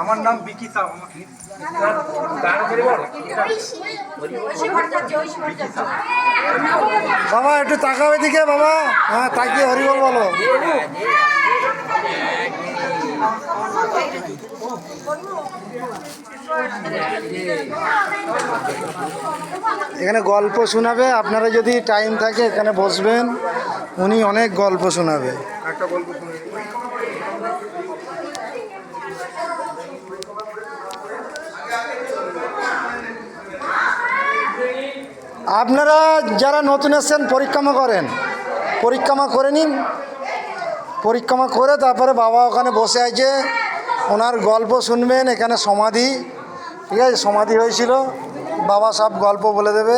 আমার নাম বিকি সাউ। বাবা একটু তাকাও এদিকে বাবা, হ্যাঁ তাকিয়ে হরিবল বলো। এখানে গল্প শোনাবে, আপনারা যদি টাইম থাকে এখানে বসবেন, উনি অনেক গল্প শোনাবে। একটা গল্প শুনে আপনারা যারা নতুন এসছেন পরিক্রমা করেন, পরিক্রমা করে নিন, পরিক্রমা করে তারপরে বাবা ওখানে বসে আছে, ওনার গল্প শুনবেন। এখানে সমাধি, ঠিক আছে, সমাধি হয়েছিল, বাবা সব গল্প বলে দেবে।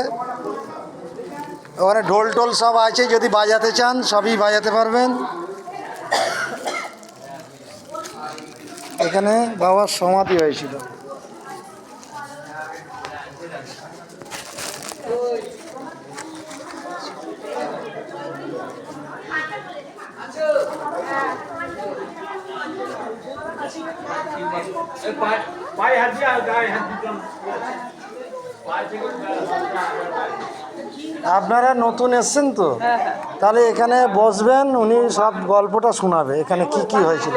ওখানে ঢোল টোল সব আছে, যদি বাজাতে চান সবই বাজাতে পারবেন। এখানে বাবার সমাধি হয়েছিল। আপনারা নতুন এসছেন তো, তাহলে এখানে বসবেন, উনি সব গল্পটা শোনাবে এখানে কি কি হয়েছিল।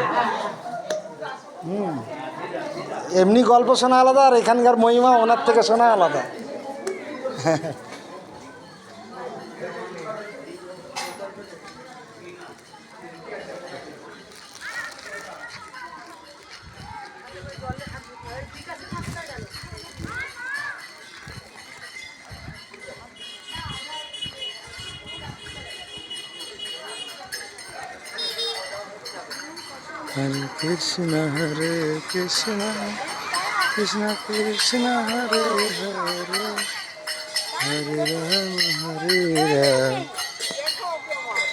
এমনি গল্প শোনা আলাদা, আর এখানকার মহিমা ওনার থেকে শোনা আলাদা। হরে কৃষ্ণ হরে কৃষ্ণ কৃষ্ণ কৃষ্ণ হরে হরে, হরে রাম হরে রাম